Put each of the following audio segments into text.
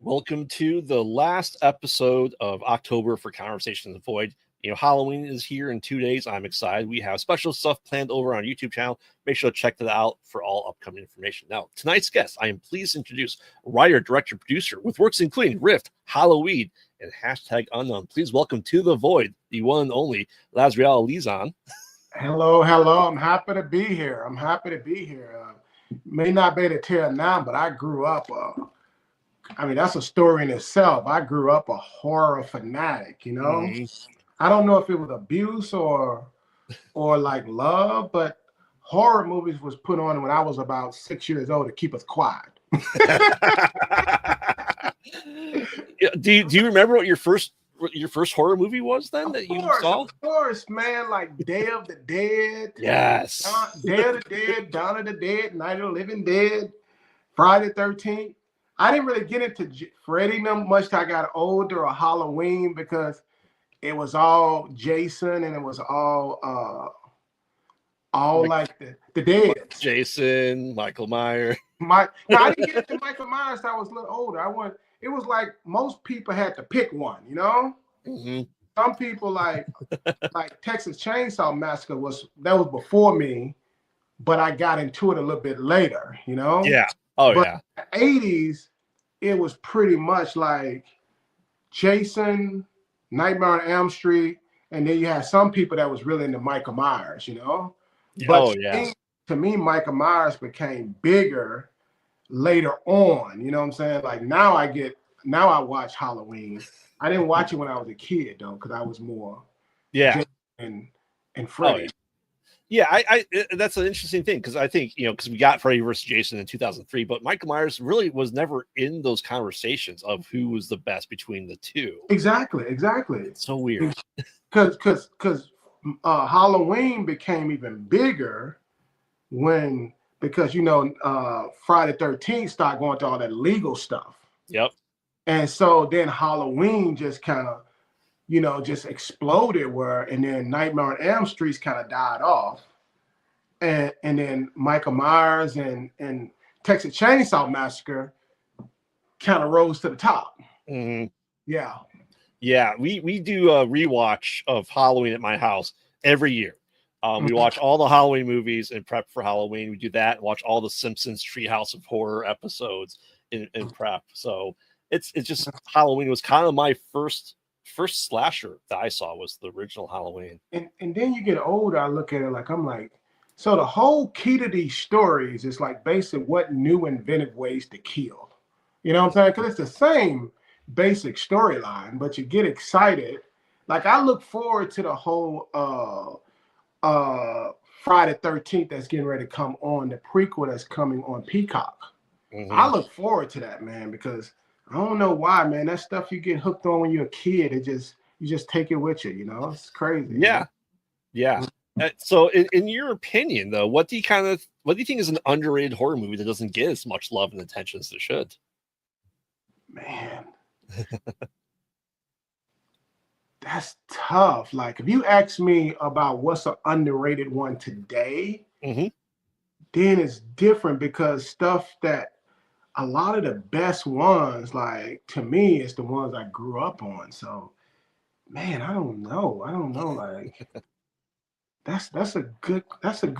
Welcome to the last episode of October for Conversations in the Void. You know, Halloween is here in 2 days. I'm excited. We have special stuff planned over on our YouTube channel. Make sure to check that out for all upcoming information. Now, tonight's guest, I am pleased to introduce writer, director, producer with works including Rift, Halloweed, and Hashtag Unknown. Please welcome to the Void, the one and only LazReal Lison. Hello. I'm happy to be here. May not be able to tell now, but I grew up, that's a story in itself. I grew up a horror fanatic, you know? I don't know if it was abuse or like love, but horror movies was put on when I was about 6 years old to keep us quiet. Do you remember what your first horror movie was then that you saw? Of course, man, like Day of the Dead. Yes. Day of the Dead, Dawn of the Dead, Night of the Living Dead, Friday the 13th. I didn't really get into Freddy much till I got older, or Halloween, because it was all Jason and it was all like the dead. Jason, Michael Myers. I didn't get into Michael Myers till I was a little older. It was like most people had to pick one, you know? Mm-hmm. Some people like Texas Chainsaw Massacre was before me, but I got into it a little bit later, you know? Yeah. Oh, but yeah. In the 80s, it was pretty much like Jason, Nightmare on Elm Street, and then you had some people that was really into Michael Myers, you know? But to me, Michael Myers became bigger later on, you know what I'm saying? Like now I watch Halloween. I didn't watch it when I was a kid though, because I was more Jason and Freddy. I that's an interesting thing, because I think, because we got Freddy versus Jason in 2003, but Michael Myers really was never in those conversations of who was the best between the two. Exactly. It's so weird. Because Halloween became even bigger because Friday 13th started going to all that legal stuff. Yep. And so then Halloween just kind of, just exploded and then Nightmare on Elm Street kind of died off. And then Michael Myers and Texas Chainsaw Massacre kind of rose to the top. Mm-hmm. Yeah. Yeah, we do a rewatch of Halloween at my house every year. We watch all the Halloween movies and prep for Halloween. We do that and watch all the Simpsons Treehouse of Horror episodes in prep. So it's just Halloween was kind of my first slasher that I saw was the original Halloween. And then you get older, I look at it so the whole key to these stories is like basically what new inventive ways to kill. You know what I'm saying? Because it's the same basic storyline, but you get excited. Like I look forward to the whole Friday 13th that's getting ready to come on, the prequel that's coming on Peacock. Mm-hmm. I look forward to that, man, because I don't know why, man. That stuff you get hooked on when you're a kid, you just take it with you, It's crazy. Yeah. Yeah. So in your opinion, though, what do you think is an underrated horror movie that doesn't get as much love and attention as it should? Man. That's tough. Like, if you ask me about what's an underrated one today, mm-hmm. then it's different, because stuff that a lot of the best ones, like, to me, is the ones I grew up on. So, man, I don't know. Like, that's a good question.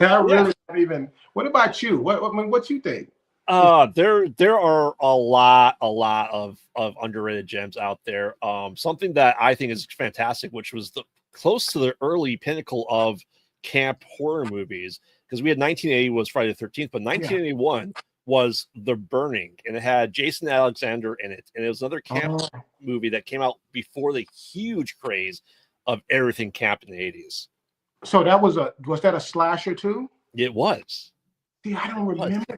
I really don't even. What about you? What you think? There are a lot of underrated gems out there. Something that I think is fantastic, which was close to the early pinnacle of camp horror movies, because we had 1980 was Friday the 13th, but 1981 was The Burning, and it had Jason Alexander in it, and it was another camp movie that came out before the huge craze of everything camp in the 80s. So was that a slasher too? It was. See, I don't remember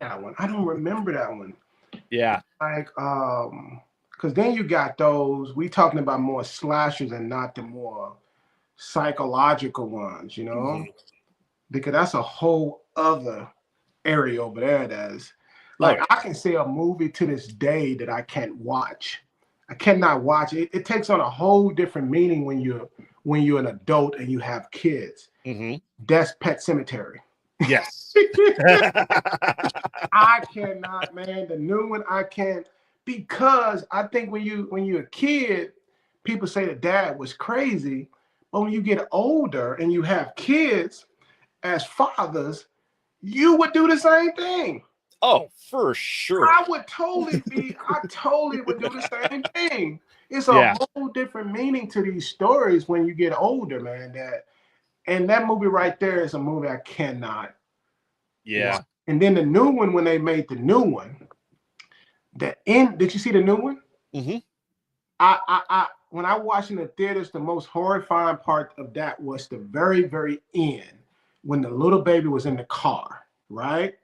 that one. Yeah. Like, because then you got those, we talking about more slashers and not the more psychological ones, Mm-hmm. Because that's a whole other area over there that's like, I can say a movie to this day that I can't watch. I cannot watch it. It takes on a whole different meaning when you're an adult and you have kids. Mm-hmm. That's Pet Sematary. Yes. I cannot, man. The new one, I can't. because I think when you're a kid, people say that dad was crazy, but when you get older and you have kids, as fathers, you would do the same thing. Oh, for sure. I totally would do the same thing. It's a Yeah. whole different meaning to these stories when you get older, man. And that movie right there is a movie I cannot watch. And then the new one, when they made the new one, did you see the new one? Mm-hmm. I when I watched in the theaters, the most horrifying part of that was the very, very end when the little baby was in the car, right?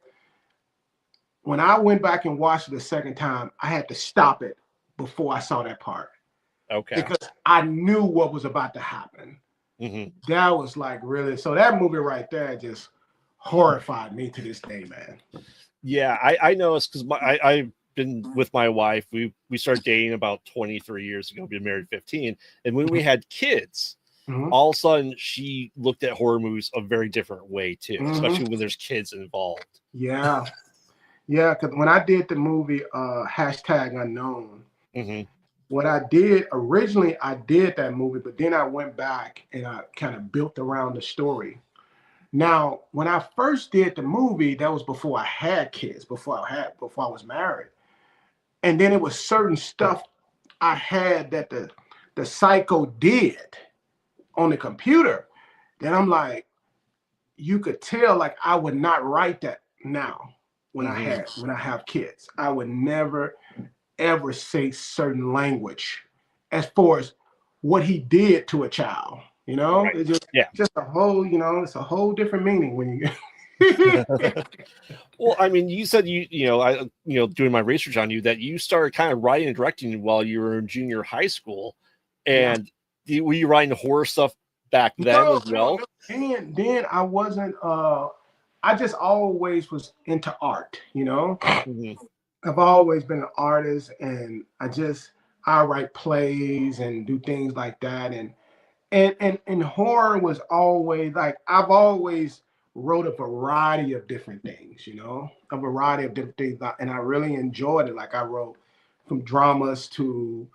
When I went back and watched it the second time, I had to stop it before I saw that part. Okay. Because I knew what was about to happen. Mm-hmm. That was like really, so that movie right there just horrified me to this day, man. Yeah, I noticed because I've been with my wife. We started dating about 23 years ago. Been married 15, and when we had kids, all of a sudden she looked at horror movies a very different way too, especially when there's kids involved. Yeah, because when I did the movie #Unknown, what I did originally, I did that movie, but then I went back and I kind of built around the story. Now, when I first did the movie, that was before I had kids, before I was married. And then it was certain stuff I had that the psycho did on the computer that I'm like, you could tell like I would not write that now when I have kids. I would never ever say certain language as far as what he did to a child. You know, Right. it's just a whole, it's a whole different meaning when you Well, I mean, you said doing my research on you that you started kind of writing and directing while you were in junior high school, and were you writing horror stuff back then as well? No. Then I wasn't. I just always was into art. I've always been an artist, and I write plays and do things like that, and horror was always like I've always wrote a variety of different things, a variety of different things, and I really enjoyed it. Like I wrote from dramas to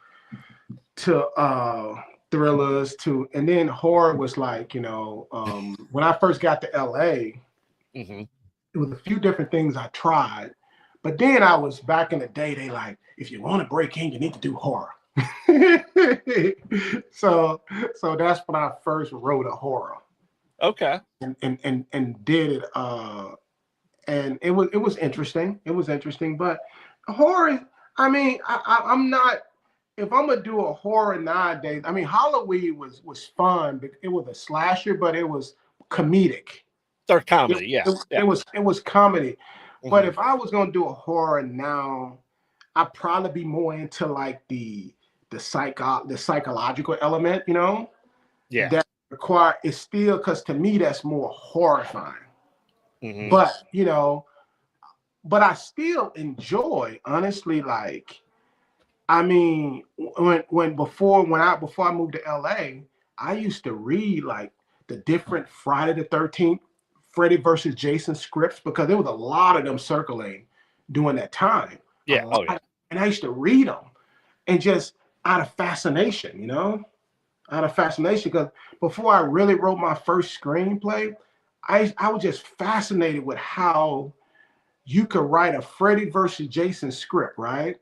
thrillers and then horror was like, when I first got to LA, it was a few different things I tried, but then I was back in the day. They like, if you want to break in, you need to do horror. so that's when I first wrote a horror. Okay. And did it. And it was interesting. It was interesting, but horror. I mean, I'm not. If I'm gonna do a horror nowadays, I mean, Halloweed was fun. But it was a slasher, but it was comedic. Dark comedy, It was comedy. But if I was gonna do a horror now, I'd probably be more into like the psychological element, that require is still, because to me that's more horrifying. But but I still enjoy, honestly, like, I mean, before I moved to LA, I used to read like the different Friday the 13th, Freddy versus Jason scripts, because there was a lot of them circulating during that time. Yeah. And I used to read them, and just out of fascination, because before I really wrote my first screenplay, I was just fascinated with how you could write a Freddy versus Jason script, right?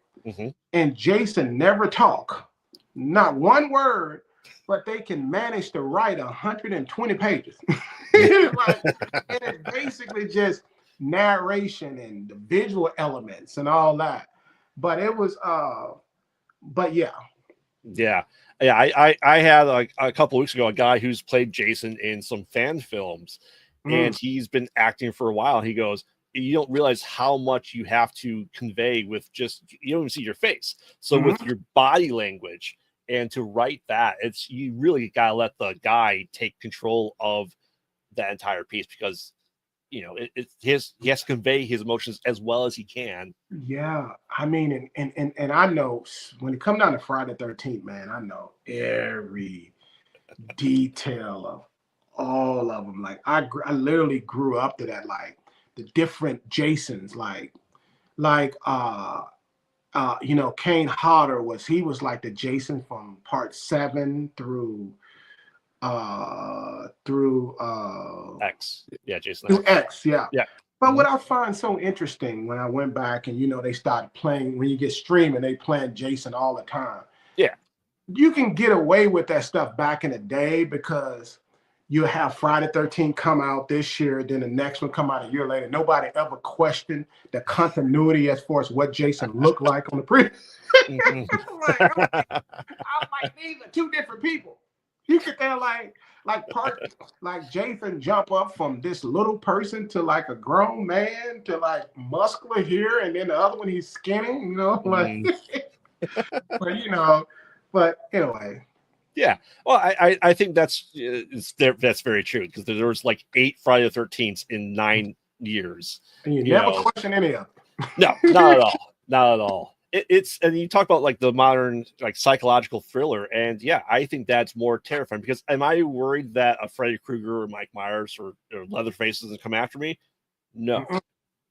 And Jason never talk, not one word, but they can manage to write 120 pages. And it's basically just narration and the visual elements and all that. But it was, but yeah. I had like a couple of weeks ago a guy who's played Jason in some fan films, and he's been acting for a while. He goes, you don't realize how much you have to convey with just, you don't even see your face. So with your body language, and to write that, you really gotta let the guy take control of that entire piece, because he has to convey his emotions as well as he can. Yeah, I mean, and I know when it comes down to Friday the 13th, man, I know every detail of all of them. Like I literally grew up to that, like the different Jasons, like you know, Kane Hodder was like the Jason from part 7 through X. Yeah, Jason through X. X, yeah. Yeah. But what I find so interesting when I went back and, you know, they started playing, when you get streaming, they playing Jason all the time. Yeah. You can get away with that stuff back in the day because you have Friday 13 come out this year, then the next one come out a year later. Nobody ever questioned the continuity as far as what Jason looked like on the pre. I'm like, these are two different people. You get there like Jason jump up from this little person to like a grown man to like muscular here, and then the other one he's skinny, you know, like. But you know, but anyway. Yeah, well, I think that's very true because there was like 8 Friday the 13th in 9 years. And you never question any of them. No, not at all, not at all. It's and you talk about like the modern like psychological thriller, and yeah, I think that's more terrifying because am I worried that a Freddy Krueger or Mike Myers or Leatherface doesn't come after me? No,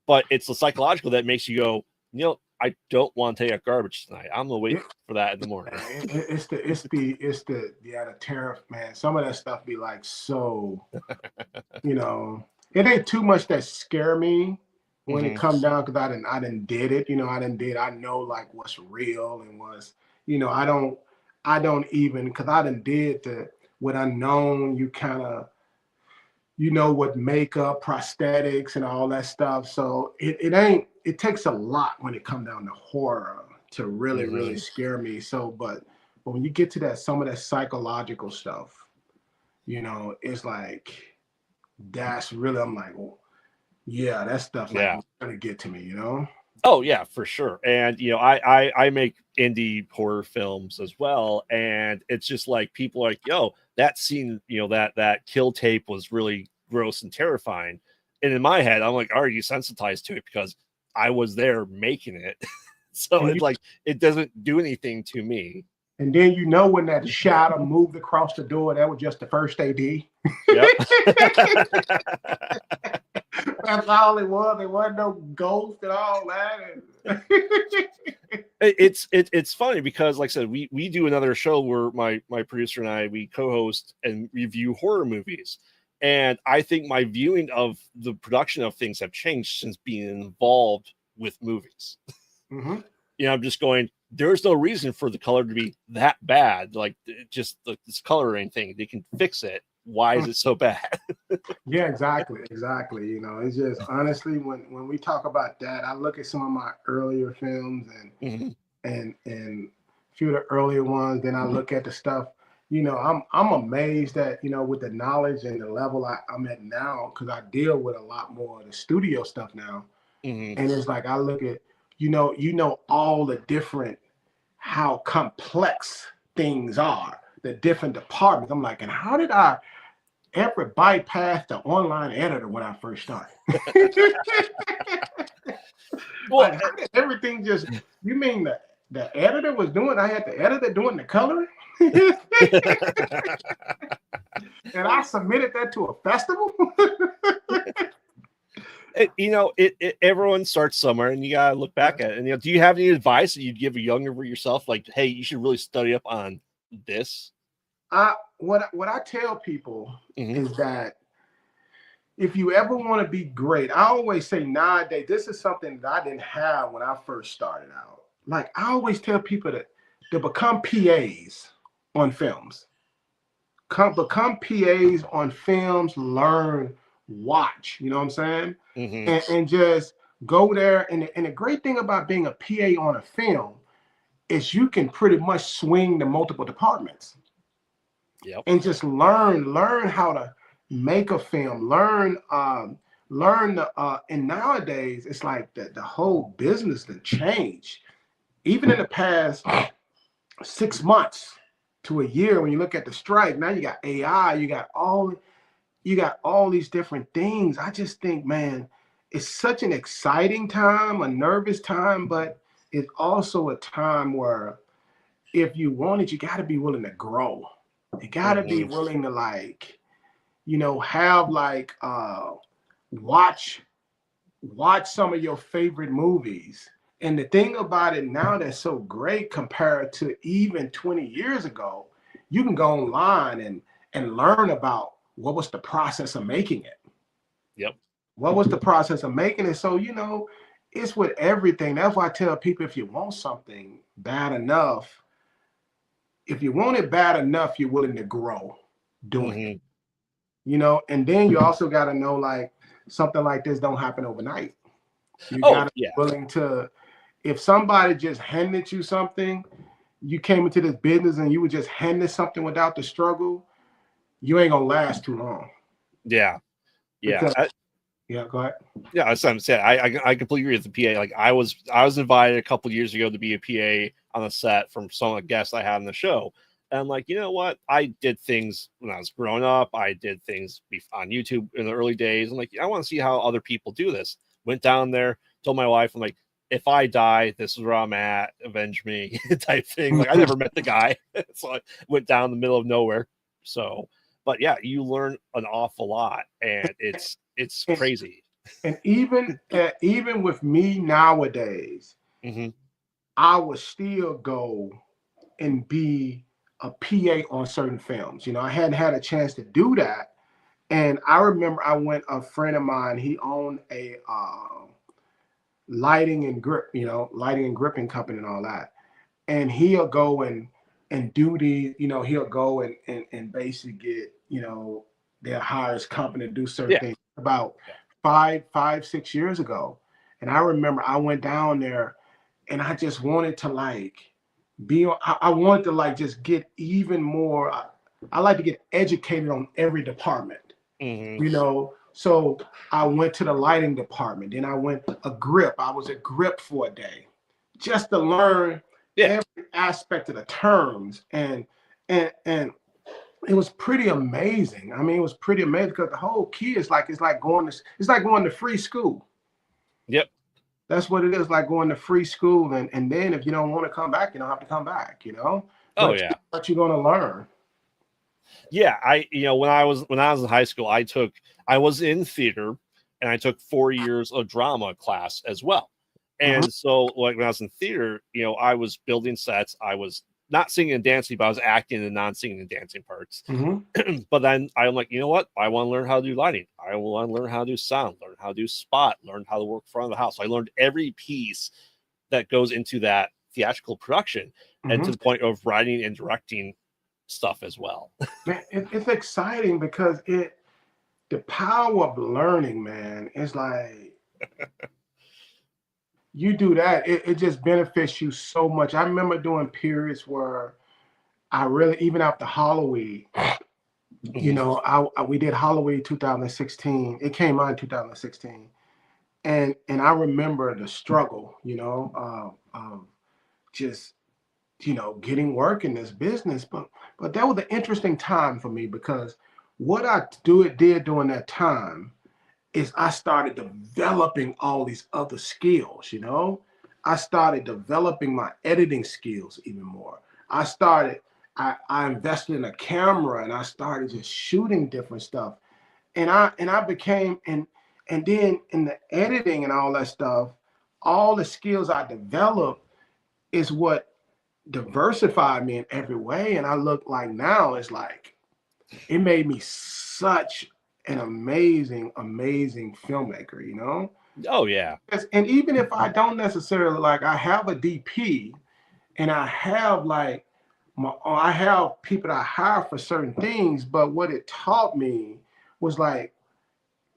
but it's the psychological that makes you go, you know, I don't want to take out garbage tonight. I'm gonna wait for that in the morning. It's the tariff, man. Some of that stuff be like so, you know, it ain't too much that scare me when it come down because I didn't did it, you know, I know like what's real and what's, you know, I don't even because I done did the what unknown, you kind of, you know, with makeup, prosthetics, and all that stuff. So it takes a lot when it comes down to horror to really, really scare me. So, but when you get to that, some of that psychological stuff, you know, it's like, that's really, I'm like, well, yeah, that stuff like gonna get to me, you know? Oh yeah, for sure. And you know, I make indie horror films as well, and it's just like people are like, yo, that scene, you know, that kill tape was really gross and terrifying. And in my head, I'm like already desensitized to it because I was there making it. So it's like it doesn't do anything to me. And then you know when that shadow moved across the door, that was just the first AD. Yep. That's all it was. There wasn't no ghost and all that. It's funny because, like I said, we do another show where my producer and I we co-host and review horror movies, and I think my viewing of the production of things have changed since being involved with movies. You know, I'm just going. There's no reason for the color to be that bad. Like just this coloring thing, they can fix it. Why is it so bad? Yeah, exactly. You know, it's just honestly when we talk about that, I look at some of my earlier films and and a few of the earlier ones. Then I look at the stuff. You know, I'm amazed that, you know, with the knowledge and the level I'm at now, because I deal with a lot more of the studio stuff now, and it's like I look at, you know all the different how complex things are, the different departments. I'm like, and how did I ever bypass the online editor when I first started? Well, like, how did everything just, you mean the editor was doing, I had the editor doing the coloring? And I submitted that to a festival? You know, everyone starts somewhere, and you gotta look back at it. And you know, do you have any advice that you'd give a younger yourself, like, hey, you should really study up on this? What I tell people is that if you ever want to be great, I always say nowadays, this is something that I didn't have when I first started out. Like I always tell people to become PAs on films. Become PAs on films, learn, watch, you know what I'm saying? And just go there. And the great thing about being a PA on a film is you can pretty much swing the multiple departments. And just learn how to make a film, learn and nowadays it's like the whole business that changed. Even in the past 6 months to a year, when you look at the strike, now you got AI, you got all these different things. I just think, man, it's such an exciting time, a nervous time, but it's also a time where if you want it, you got to be willing to grow. You got to be willing to, like, you know, have like watch some of your favorite movies And the thing about it now that's so great compared to even 20 years ago, you can go online and learn about what was the process of making it. Yep. What was the process of making it? So, you know, it's with everything. That's why I tell people, if you want something bad enough, if you want it bad enough, you're willing to grow doing it. You know, and then you also got to know, like, something like this don't happen overnight. You got to be willing to, if somebody just handed you something, you came into this business and you were just handed something without the struggle, you ain't gonna last too long. Yeah. Because, yeah, go ahead. Yeah, that's what I'm saying. I completely agree with the PA. Like I was invited a couple of years ago to be a PA on a set from some of the guests I had on the show. And I'm like, you know what? I did things when I was growing up. I did things on YouTube in the early days. I'm like, I want to see how other people do this. Went down there, told my wife, I'm like, if I die, this is where I'm at. Avenge me, type thing. Like I never met the guy, so I went down the middle of nowhere. So, but yeah, you learn an awful lot, and it's crazy. And even with me nowadays, I would still go and be a PA on certain films. You know, I hadn't had a chance to do that. And I remember a friend of mine, he owned a lighting and gripping company and all that. And he'll go and do the, you know, he'll go and basically get, you know, they'll hire his company to do certain things about 6 years ago. And I remember I went down there and I just wanted to like I wanted to like just get even more. I like to get educated on every department, you know. So I went to the lighting department. Then I went a grip. I was a grip for a day just to learn every aspect of the terms. And it was pretty amazing. I mean, it was pretty amazing because the whole key is like, it's like going to free school. Yep. That's what it is, like going to free school. And then if you don't want to come back, you don't have to come back, you know? But what you're going to learn. Yeah. When I was in high school, I was in theater and I took 4 years of drama class as well. And so like when I was in theater, you know, I was building sets. I was not singing and dancing, but I was acting in the non-singing and dancing parts. But then I'm like, you know what? I want to learn how to do lighting. I want to learn how to do sound, learn how to do spot, learn how to work front of the house. So I learned every piece that goes into that theatrical production, and to the point of writing and directing stuff as well. Man, it's exciting because the power of learning, man, is like you do that, it just benefits you so much. I remember doing periods where I really, even after Halloweed, you know, we did Halloweed 2016. It came out in 2016. And I remember the struggle, you know, just, you know, getting work in this business. But that was an interesting time for me because what I did during that time is I started developing all these other skills, you know. I started developing my editing skills even more. I invested in a camera and I started just shooting different stuff. And I became, and then in the editing and all that stuff, all the skills I developed is what diversified me in every way. And I look like now, it's like, it made me such an amazing filmmaker, you know? Oh yeah. And even if I don't necessarily, like, I have a DP and I have like I have people that I hire for certain things, but what it taught me was like,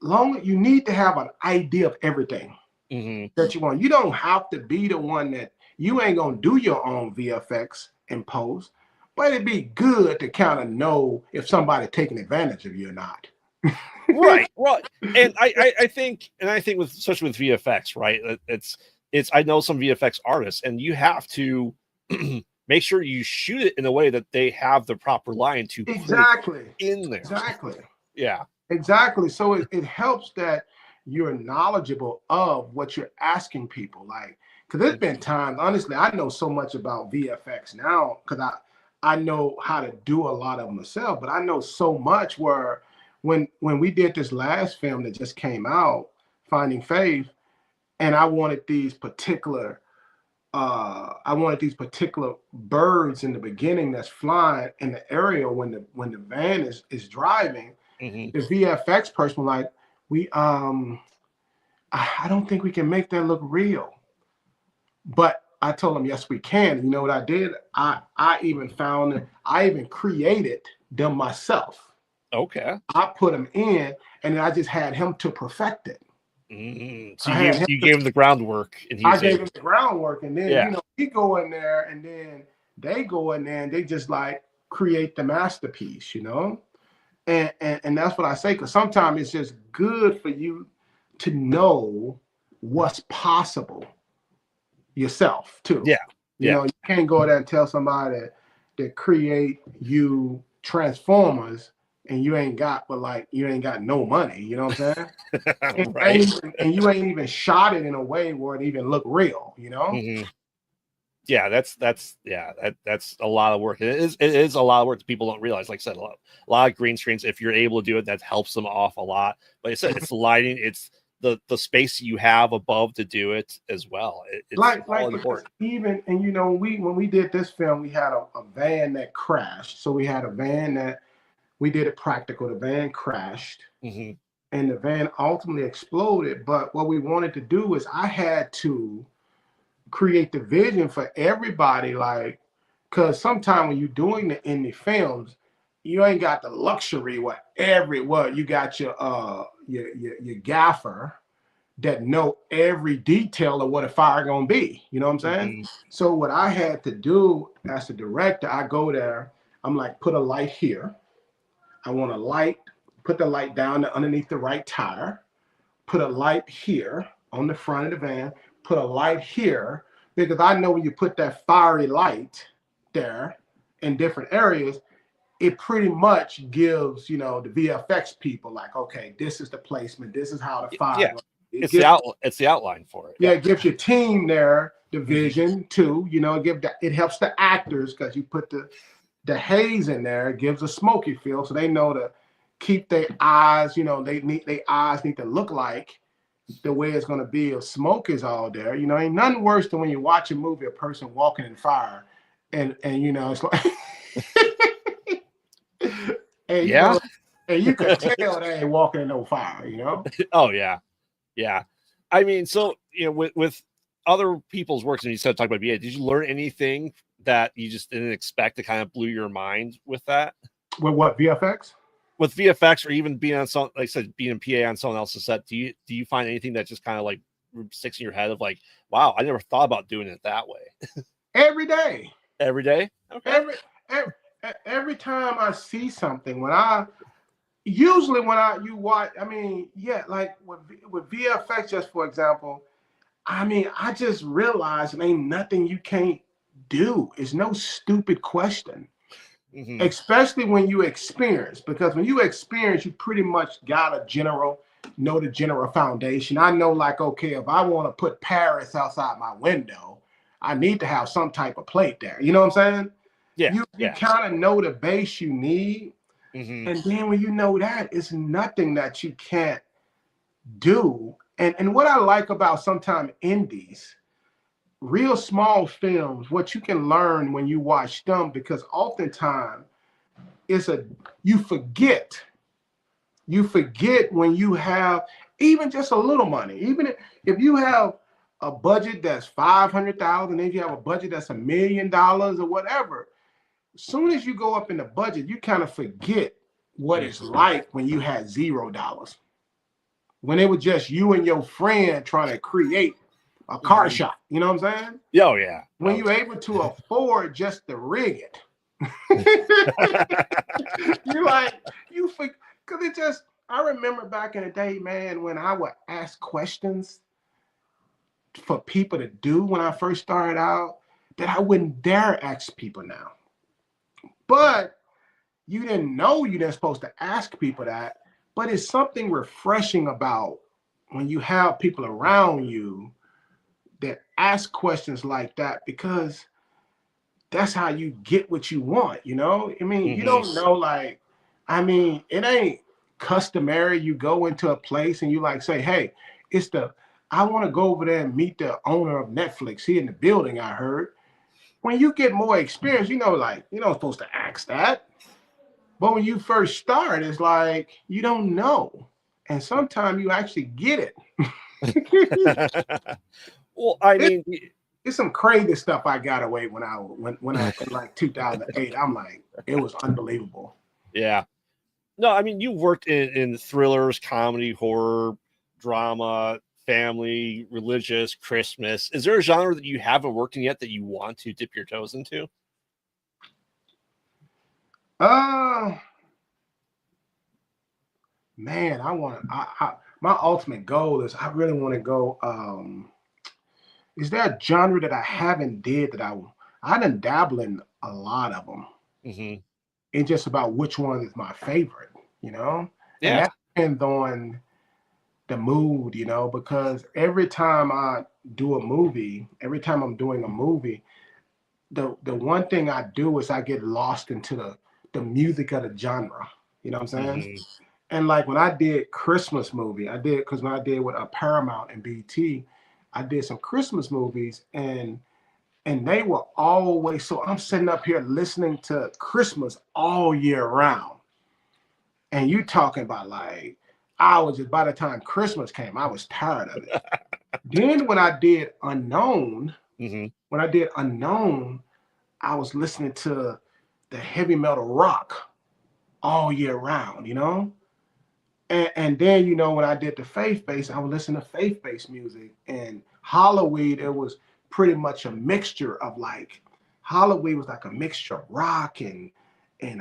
you need to have an idea of everything that you want. You don't have to be the one that you ain't gonna do your own VFX and post, but it'd be good to kind of know if somebody's taking advantage of you or not. Right. And I think with, especially with VFX, right? It's I know some VFX artists, and you have to make sure you shoot it in a way that they have the proper line to put in there. Exactly. Yeah. Exactly. So it helps that you're knowledgeable of what you're asking people. Like, because there's been times, honestly, I know so much about VFX now because I know how to do a lot of them myself, but I know so much where when we did this last film that just came out, Finding Faith, and I wanted these particular I wanted these particular birds in the beginning that's flying in the area when the van is driving. Mm-hmm. The VFX person was like, I don't think we can make that look real. But I told them, yes, we can. You know what I did? I even created them myself. Okay. I put them in, and then I just had him to perfect it. Mm-hmm. So you gave him the groundwork, and I gave him the groundwork, and then yeah. We go in there, and then they go in there, and they just like create the masterpiece, and that's what I say, because sometimes it's just good for you to know what's possible yourself too. Yeah. You can't go there and tell somebody that create you Transformers and you ain't got no money. You know what I'm saying? Right. And you ain't even shot it in a way where it even look real. Mm-hmm. Yeah, that's a lot of work. It is a lot of work that people don't realize. Like I said, a lot of green screens. If you're able to do it, that helps them off a lot. But it's the lighting, it's the space you have above to do it as well. It's all important. Even when we did this film, we had a van that crashed. So we had a van that we did it practical. The van crashed, mm-hmm. and the van ultimately exploded. But what we wanted to do is I had to create the vision for everybody, like, because sometimes when you're doing the indie films, you ain't got the luxury you got your gaffer that know every detail of what a fire gonna be. You know what I'm saying? Mm-hmm. So what I had to do as a director, I go there, I'm like, put a light here. I want a light, put the light down underneath the right tire, put a light here on the front of the van, put a light here, because I know when you put that fiery light there in different areas, it pretty much gives, the VFX people like, okay, this is the placement, this is how the fire. Yeah. It's the outline for it. Yeah, it gives your team there the vision too. It helps the actors because you put the haze in there. It gives a smoky feel, so they know to keep their eyes. Their eyes need to look like the way it's going to be if smoke is all there. Ain't nothing worse than when you watch a movie, a person walking in fire, and it's like, and you can tell they ain't walking in no fire. Oh yeah. Yeah. I mean, so with other people's works, and you said talk about VA, did you learn anything that you just didn't expect that kind of blew your mind with that? With what, VFX? With VFX, or even being on some, like I said, being in PA on someone else's set, do you find anything that just kind of like sticks in your head of like, wow, I never thought about doing it that way? Every day. Every day? Okay. Every time I see something, like with VFX, just for example, I just realized it ain't nothing you can't do. It's no stupid question. Mm-hmm. Especially when you experience, because when you experience, you pretty much got the general foundation. I know, like, okay, if I want to put Paris outside my window, I need to have some type of plate there. You know what I'm saying? Yeah. You kind of know the base you need. Mm-hmm. And then when you know that, it's nothing that you can't do. And what I like about sometimes indies, real small films, what you can learn when you watch them, because oftentimes you forget when you have even just a little money. Even if you have a budget that's $500,000, if you have a budget that's $1 million or whatever, as soon as you go up in the budget, you kind of forget what it's like when you had $0. When it was just you and your friend trying to create a car shop, you know what I'm saying? Oh yeah. When you're able to afford just to rig it, because it just. I remember back in the day, man, when I would ask questions for people to do when I first started out, that I wouldn't dare ask people now. But you didn't know you didn't supposed to ask people that. But it's something refreshing about when you have people around you that ask questions like that, because that's how you get what you want, you don't know, it ain't customary you go into a place and you like say, hey, it's the I want to go over there and meet the owner of Netflix. He in the building, I heard. When you get more experience, like, you're not supposed to ask that. But when you first start, it's like, you don't know. And sometimes you actually get it. Well, I mean, it's some crazy stuff I got away when I in like 2008. I'm like, it was unbelievable. Yeah. No, I mean, you worked in thrillers, comedy, horror, drama, family, religious, Christmas. Is there a genre that you haven't worked in yet that you want to dip your toes into? Man, my ultimate goal is I really want to go. Is there a genre that I haven't did that I done dabble in a lot of them. Mm-hmm. It's just about which one is my favorite, Yeah. And that depends on the mood, because every time I do a movie, every time I'm doing a movie, the one thing I do is I get lost into the music of the genre. You know what I'm saying? Mm-hmm. And like when I did Christmas movie, because when I did with a Paramount and BT, I did some Christmas movies and they were always, so I'm sitting up here listening to Christmas all year round. And you talking about like, by the time Christmas came, I was tired of it. Then when I did Unknown, I was listening to the heavy metal rock all year round, And then, when I did the faith-based, I would listen to faith-based music. And Halloweed, it was pretty much a mixture of like, Halloweed was like a mixture of rock and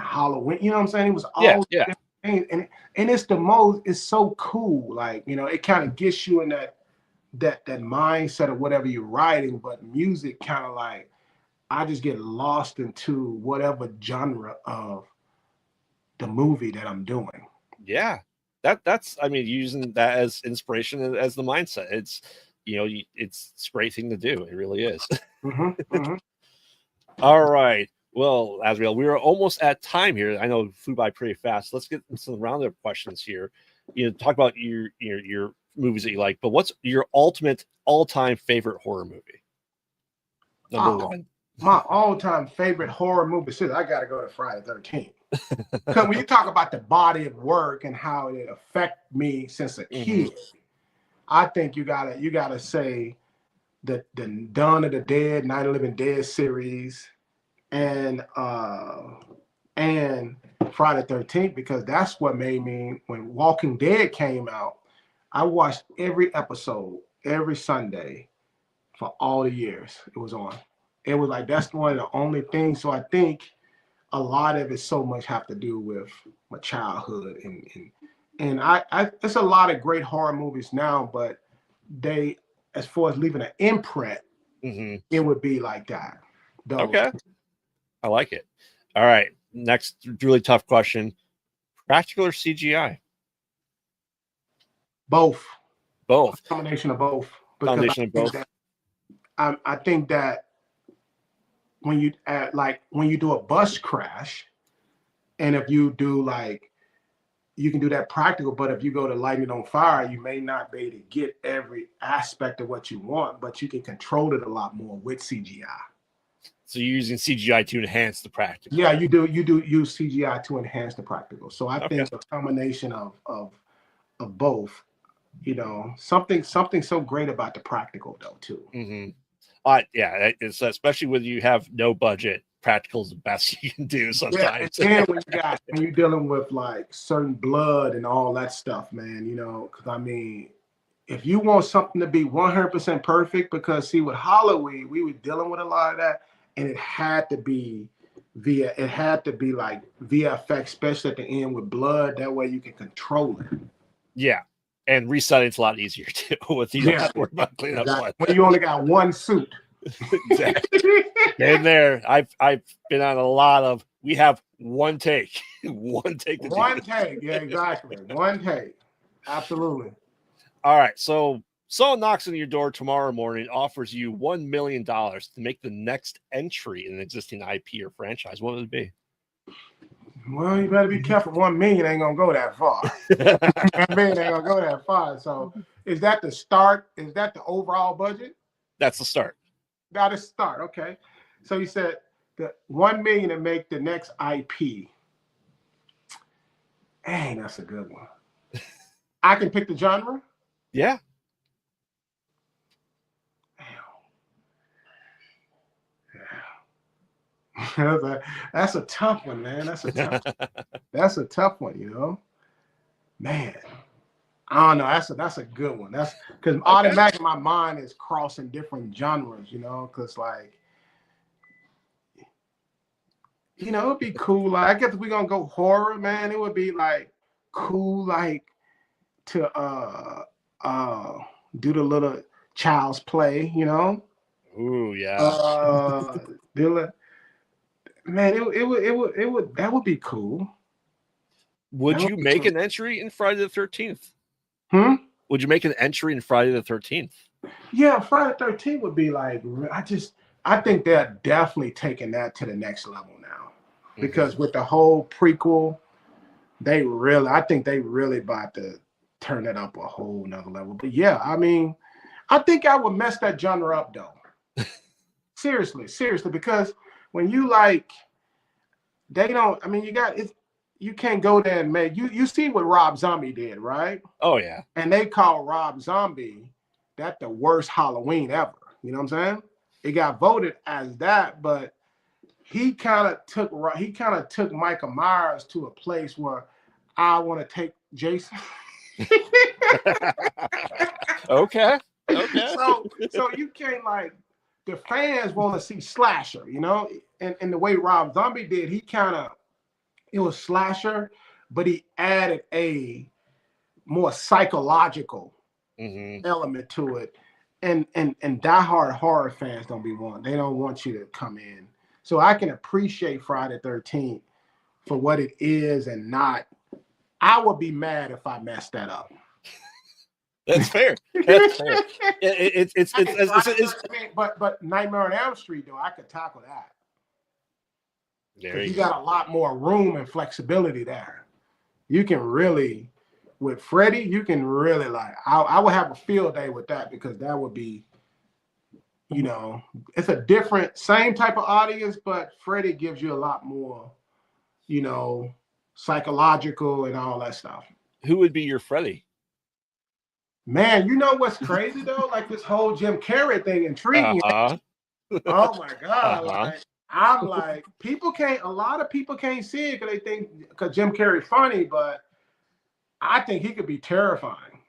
Halloween. You know what I'm saying? It was all different things. And it's so cool. Like, it kind of gets you in that mindset of whatever you're writing, but music kind of like, I just get lost into whatever genre of the movie that I'm doing. Yeah. That's I mean, using that as inspiration as the mindset. It's it's a great thing to do. It really is. All right. Well, LazReal, we are almost at time here. I know it flew by pretty fast. Let's get into some roundup questions here. Talk about your movies that you like, but what's your ultimate all-time favorite horror movie? Number one. My all-time favorite horror movie, I got to go to Friday 13th. Because when you talk about the body of work and how it affected me since a kid, I think you gotta say the Dawn of the Dead, Night of the Living Dead series, and Friday 13th, because that's what made me, when Walking Dead came out, I watched every episode every Sunday for all the years it was on. It was like, that's one of the only things. So I think a lot of it so much have to do with my childhood and I there's a lot of great horror movies now, but they, as far as leaving an imprint, it would be like that. Those. Okay. I like it. All right. Next really tough question. Practical or CGI? Both. A combination of both. Combination of both. I think that when you do a bus crash, and if you do you can do that practical, but if you go to lighting it on fire, you may not be able to get every aspect of what you want, but you can control it a lot more with CGI. So you're using CGI to enhance the practical. Yeah, you do use CGI to enhance the practical. So I think a combination of both, something so great about the practical though too. Yeah, it's especially when you have no budget, practical is the best you can do sometimes. Yeah, and when you're dealing with like certain blood and all that stuff, man, because I mean, if you want something to be 100% perfect, because see, with Halloweed, we were dealing with a lot of that, and it had to be like VFX, especially at the end with blood. That way you can control it. Yeah. And resetting's a lot easier too. With you don't have to worry about cleaning up blood. When you only got one suit. Exactly. In there, I've been on a lot of. We have one take, one take. Yeah, exactly. One take. Absolutely. All right. So someone knocks on your door tomorrow morning, offers you $1 million to make the next entry in an existing IP or franchise. What would it be? Well, you better be careful. 1 million ain't gonna go that far. 1 million ain't gonna go that far. So, is that the start? Is that the overall budget? That's the start. That is start. Okay. So you said the 1 million to make the next IP. Dang, that's a good one. I can pick the genre. Yeah. That's a tough one, man. That's a tough one, you know. Man, I don't know. That's a good one. That's because automatically my mind is crossing different genres, you know, because like, you know, it'd be cool. Like, I guess if we're gonna go horror, man, it would be like cool, like to do the little child's play, you know. Ooh, yeah. Man, it would that would be cool. Would you make an entry in Friday the 13th? Would you make an entry in Friday the 13th? Yeah, Friday the 13th would be like, I think they're definitely taking that to the next level now. Because with the whole prequel, I think they really about to turn it up a whole nother level. But yeah, I mean, I think I would mess that genre up though. seriously, because when you like, they don't, I mean, you can't go there and make, you see what Rob Zombie did, right? Oh, yeah. And they call Rob Zombie that the worst Halloween ever. You know what I'm saying? It got voted as that, but he kind of took Michael Myers to a place where I want to take Jason. Okay. So you can't, like, the fans want to see slasher, you know, and the way Rob Zombie did, it was slasher, but he added a more psychological element to it. And diehard horror fans don't want you to come in. So I can appreciate Friday the 13th for what it is and not. I would be mad if I messed that up. That's fair. That's fair. But Nightmare on Elm Street, though, I could tackle that. Because you got a lot more room and flexibility there. You can really, with Freddy, you can really, like, I would have a field day with that, because that would be, you know, it's a different, same type of audience, but Freddy gives you a lot more, you know, psychological and all that stuff. Who would be your Freddy? Man, you know what's crazy though? Like, this whole Jim Carrey thing intrigued me. Oh my God. Like, I'm like, a lot of people can't see it because Jim Carrey's funny, but I think he could be terrifying.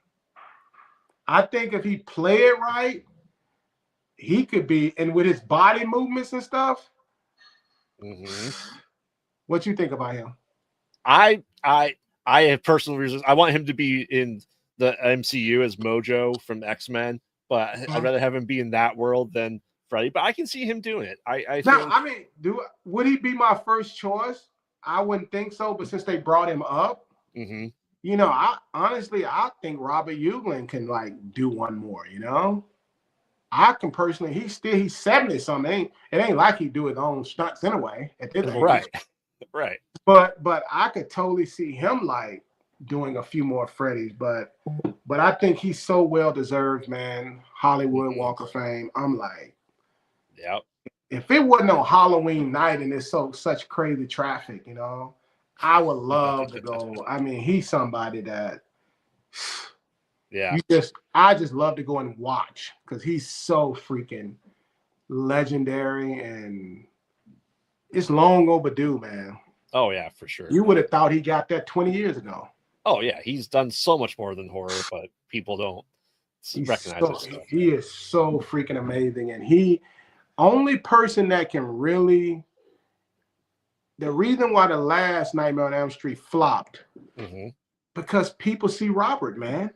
I think if he play it right, he could be, and with his body movements and stuff. What you think about him? I have personal reasons. I want him to be in the MCU as Mojo from X-Men, but I'd rather have him be in that world than Freddy. But I can see him doing it. Would he be my first choice? I wouldn't think so, but since they brought him up, you know, I think Robert Englund can, like, do one more. You know, I can personally. He's 70 something. It ain't like he do his own stunts anyway. At this age. Right. But I could totally see him, like, doing a few more Freddys. But I think he's so well deserved, man. Hollywood Walk of Fame. I'm like, yep. If it wasn't on Halloween night and it's such crazy traffic, you know, I would love to go. I mean, he's somebody that, yeah, I just love to go and watch, because he's so freaking legendary, and it's long overdue, man. Oh yeah, for sure. You would have thought he got that 20 years ago. Oh yeah, he's done so much more than horror, but people don't recognize his stuff. He is so freaking amazing, and he only person that can really. The reason why the last Nightmare on Elm Street flopped, because people see Robert, man.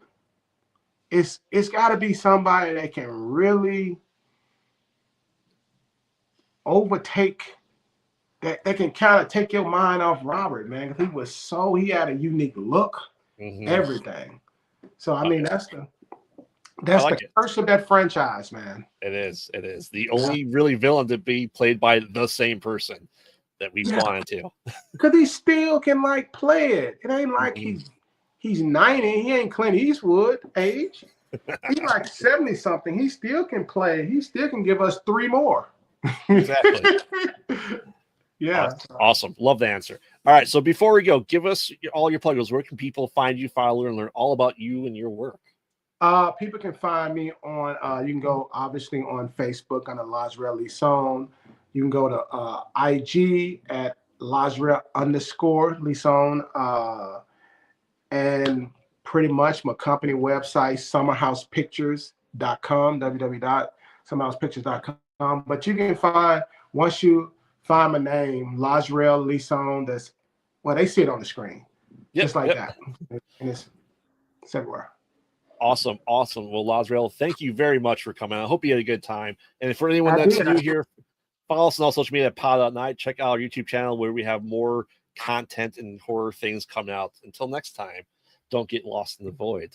It's got to be somebody that can really overtake, that can kind of take your mind off Robert, man. Because he had a unique look, everything. So I mean, that's the curse of that franchise, man. It is. The only really villain to be played by the same person. that we've gone into. Because he still can like play it. It ain't like he's 90. He ain't Clint Eastwood age. He's like 70 something. He still can play. He still can give us 3 more. Exactly. Yeah. Awesome. Love the answer. All right. So before we go, give us all your plugs. Where can people find you, follow, and learn all about you and your work? People can find me on, you can go obviously on Facebook under LazReal Lison. You can go to IG at LazReal_Lison. And pretty much my company website, summerhousepictures.com, www.summerhousepictures.com. But you can find, once you find my name, LazReal Lison, they see it on the screen. Just like that. And it's everywhere. Awesome. Well, LazReal, thank you very much for coming. I hope you had a good time. And for anyone that's new here, follow us on all social media at pod.night. Check out our YouTube channel where we have more content and horror things coming out. Until next time, don't get lost in the void.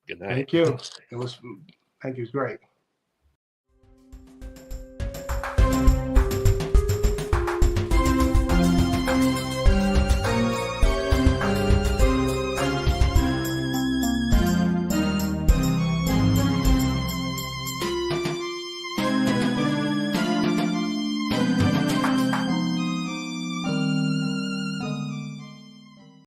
Good night. Thank you. It was great.